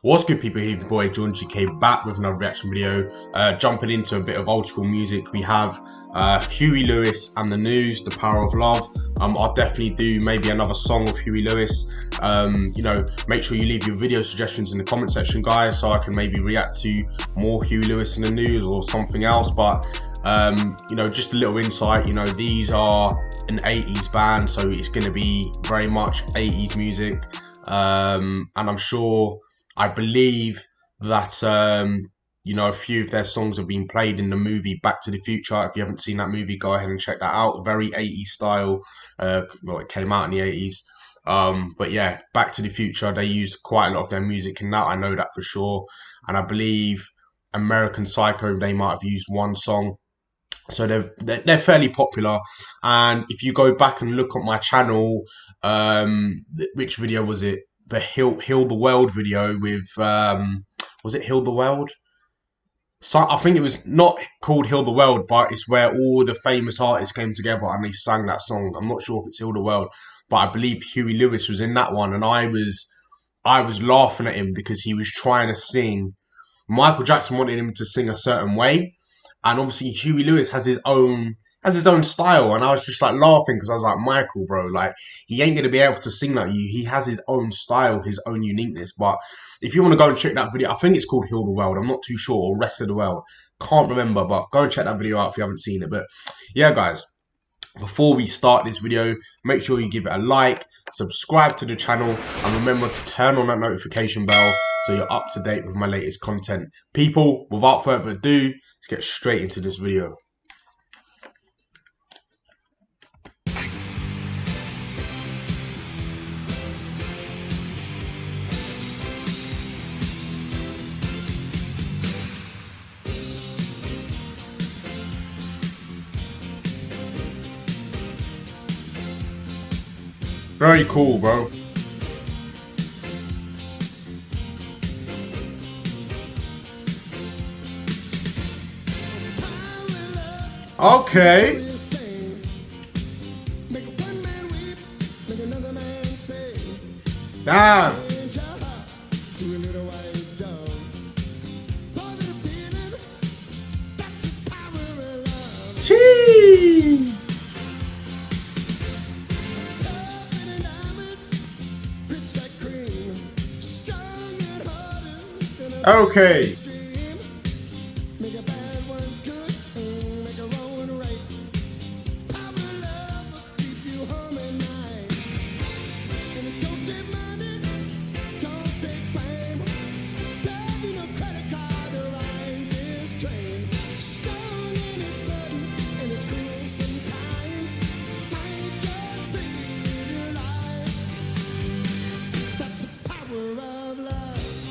What's good, people? Here's your boy John GK back with another reaction video. Jumping into a bit of old school music, we have Huey Lewis and the News, The Power of Love. I'll definitely do maybe another song of Huey Lewis. Make sure you leave your video suggestions in the comment section, guys, so I can maybe react to more Huey Lewis and the News or something else. But just a little insight. These are an 80s band, so it's going to be very much 80s music, and I believe that a few of their songs have been played in the movie Back to the Future. If you haven't seen that movie, go ahead and check that out. Very 80s style. It came out in the 80s. But yeah, Back to the Future, they used quite a lot of their music in that. I know that for sure. And I believe American Psycho, they might have used one song. So they're fairly popular. And if you go back and look at my channel, which video was it? The Heal the World video with was it Heal the World? So I think it was not called Heal the World, but it's where all the famous artists came together and they sang that song. I'm not sure if it's Heal the World, but I believe Huey Lewis was in that one, and I was laughing at him because he was trying to sing. Michael Jackson wanted him to sing a certain way, and obviously Huey Lewis has his own style, and I was just like laughing because I was like, Michael, bro, like, he ain't gonna be able to sing like you. He has his own style, his own uniqueness. But if you want to go and check that video, I think it's called Heal the World, I'm not too sure, or Rest of the World, can't remember, but go and check that video out if you haven't seen it. But yeah, guys, before we start this video, make sure you give it a like, subscribe to the channel, and remember to turn on that notification bell so you're up to date with my latest content. People, without further ado, let's get straight into this video. Very cool, bro. Okay. Damn. Chee. Okay.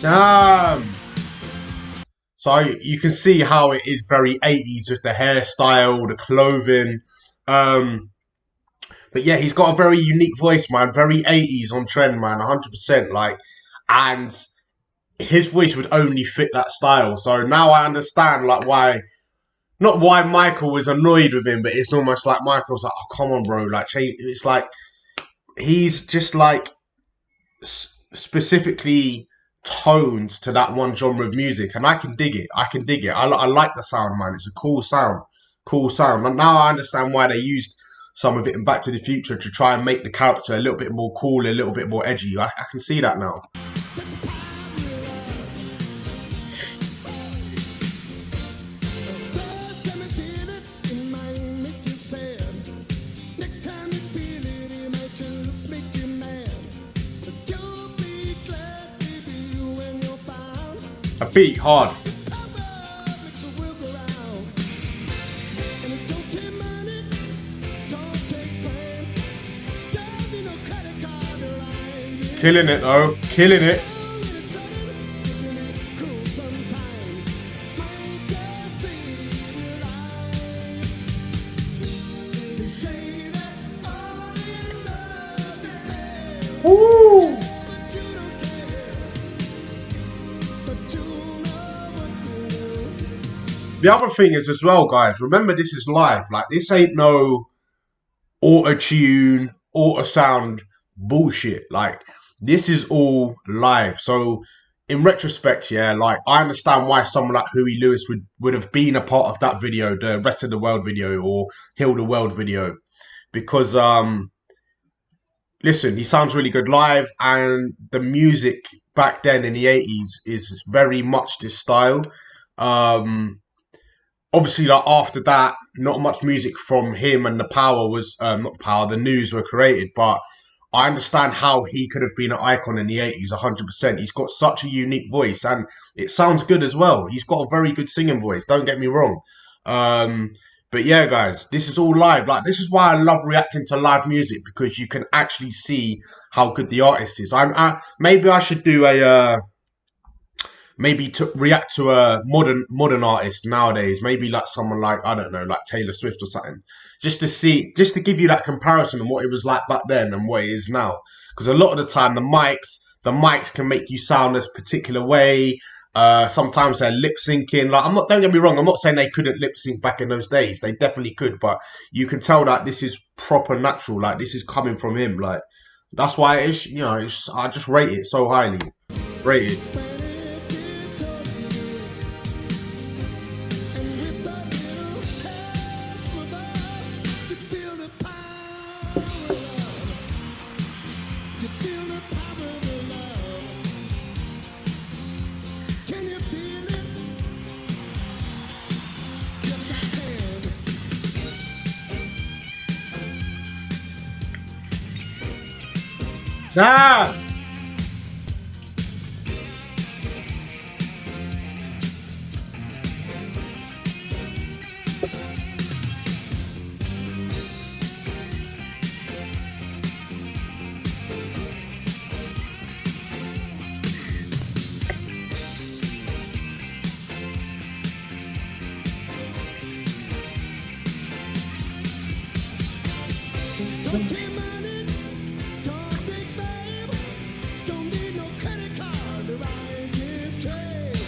Damn. So you can see how it is very 80s with the hairstyle, the clothing. But yeah, he's got a very unique voice, man. Very 80s on trend, man. 100%. Like, and his voice would only fit that style. So now I understand, like, not why Michael was annoyed with him, but it's almost like Michael's like, oh, come on, bro. Like, change. It's like he's just like specifically toned to that one genre of music, and I can dig it. I like the sound, man. It's a cool sound. And now I understand why they used some of it in Back to the Future to try and make the character a little bit more cool, a little bit more edgy. I can see that now. A beat hard. Killing it though, killing it. Woo! The other thing is as well, guys, remember this is live. Like, this ain't no auto-tune, auto-sound bullshit. Like, this is all live. So in retrospect, yeah, like I understand why someone like Huey Lewis would have been a part of that video, the Rest of the World video or Heal the World video, because listen, he sounds really good live, and the music back then in the 80s is very much this style. Um, Obviously, like after that, not much music from him, and the Power was not the Power, the News were created. But I understand how he could have been an icon in the 80s, 100%. He's got such a unique voice, and it sounds good as well. He's got a very good singing voice. Don't get me wrong. Um, but yeah, guys, this is all live. Like this is why I love reacting to live music, because you can actually see how good the artist is. Maybe I should do a. Maybe to react to a modern artist nowadays, maybe like someone like, I don't know, like Taylor Swift or something, just to see, just to give you that comparison and what it was like back then and what it is now. Because a lot of the time the mics can make you sound this particular way. Sometimes they're lip syncing. Like I'm not. Don't get me wrong. I'm not saying they couldn't lip sync back in those days. They definitely could, but you can tell that this is proper natural. Like this is coming from him. Like that's why it's, I just rate it so highly. Rate it. Time.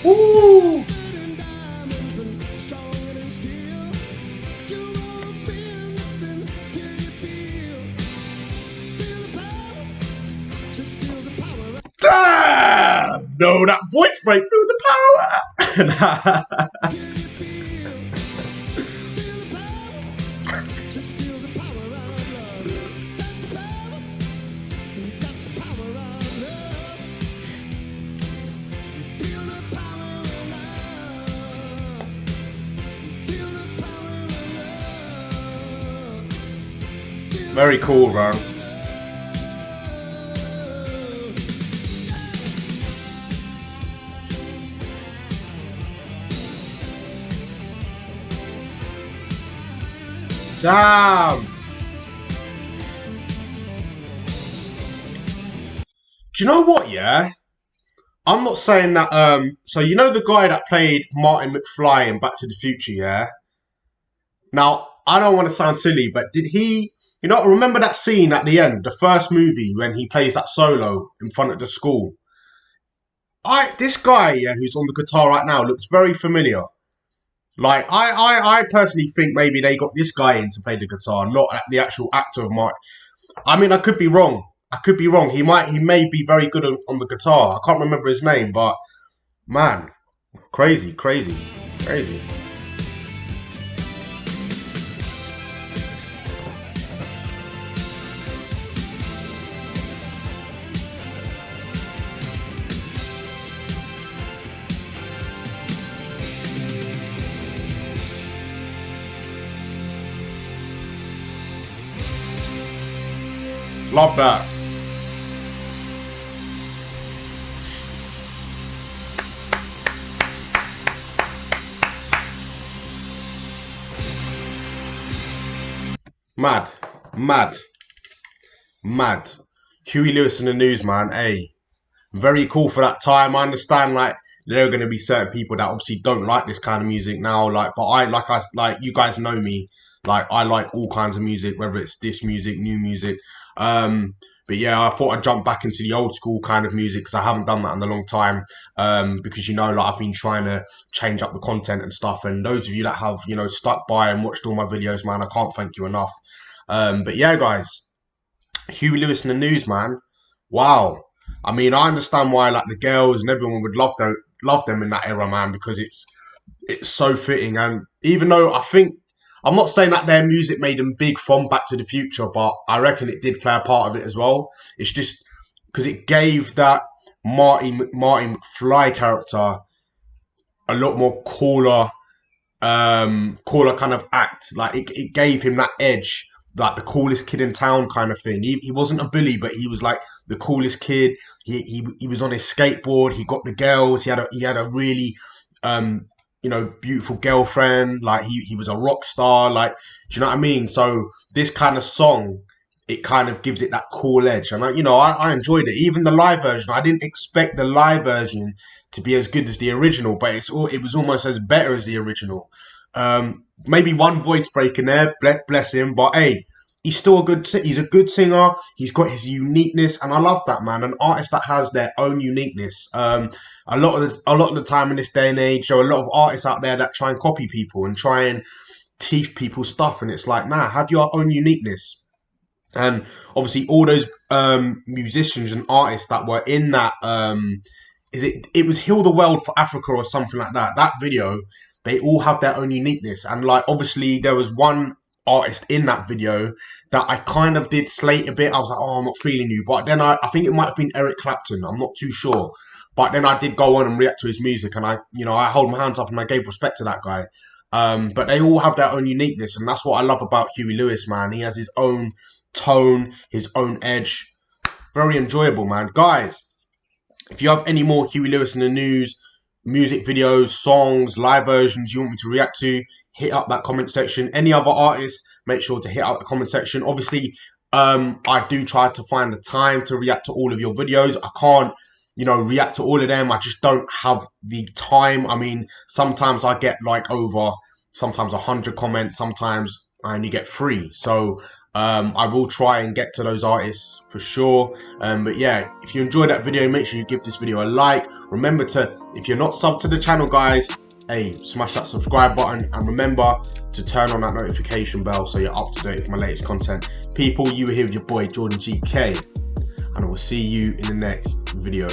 Woo! Damn! No, that voice break through the power. Very cool, man. Damn. Do you know what? Yeah, I'm not saying that. So you know the guy that played Martin McFly in Back to the Future, yeah. Now I don't want to sound silly, but did he? Remember that scene at the end, the first movie when he plays that solo in front of the school? This guy, yeah, who's on the guitar right now looks very familiar. Like I personally think maybe they got this guy in to play the guitar, not the actual actor of Mark. I mean, I could be wrong. I could be wrong. He may be very good on the guitar. I can't remember his name, but man, crazy, crazy, crazy. Love that. Mad, mad, mad. Huey Lewis in the News, man. Hey, very cool for that time. I understand, like, there are going to be certain people that obviously don't like this kind of music now. Like, but like you guys know me. Like, I like all kinds of music, whether it's this music, new music. But yeah, I thought I'd jump back into the old school kind of music because I haven't done that in a long time. Because like I've been trying to change up the content and stuff. And those of you that have stuck by and watched all my videos, man, I can't thank you enough. But yeah, guys, Huey Lewis in the News, man. Wow. I mean, I understand why like the girls and everyone would love them in that era, man, because it's so fitting. And even though I'm not saying that their music made them big from Back to the Future, but I reckon it did play a part of it as well. It's just because it gave that Marty McFly character a lot more cooler kind of act. Like it gave him that edge, like the coolest kid in town kind of thing. He wasn't a bully, but he was like the coolest kid. He was on his skateboard. He got the girls. He had a really beautiful girlfriend. Like he was a rock star. Like, do you know what I mean? So this kind of song, it kind of gives it that cool edge, and I enjoyed it. Even the live version, I didn't expect the live version to be as good as the original, but it was almost as better as the original. Maybe one voice break in there, bless him, but hey, he's a good singer. He's got his uniqueness, and I love that, man. An artist that has their own uniqueness. A lot of the time in this day and age, there are a lot of artists out there that try and copy people and try and teach people stuff, and it's like, nah, have your own uniqueness. And obviously, all those musicians and artists that were in that, it was Heal the World for Africa or something like that. That video, they all have their own uniqueness. And like, obviously, there was one artist in that video that I kind of did slate a bit. I was like, oh, I'm not feeling you. But then I think it might have been Eric Clapton. I'm not too sure. But then I did go on and react to his music, and I hold my hands up and I gave respect to that guy. But they all have their own uniqueness, and that's what I love about Huey Lewis, man. He has his own tone, his own edge. Very enjoyable, man. Guys, if you have any more Huey Lewis in the News, music videos, songs, live versions you want me to react to, hit up that comment section. Any other artists, make sure to hit up the comment section. Obviously, I do try to find the time to react to all of your videos. I can't, react to all of them. I just don't have the time. I mean, sometimes I get like sometimes 100 comments, sometimes I only get 3. So I will try and get to those artists for sure. But yeah, if you enjoyed that video, make sure you give this video a like. Remember to, if you're not subbed to the channel, guys, hey, smash that subscribe button, and remember to turn on that notification bell so you're up to date with my latest content. People, you were here with your boy Jordan GK, and I will see you in the next video.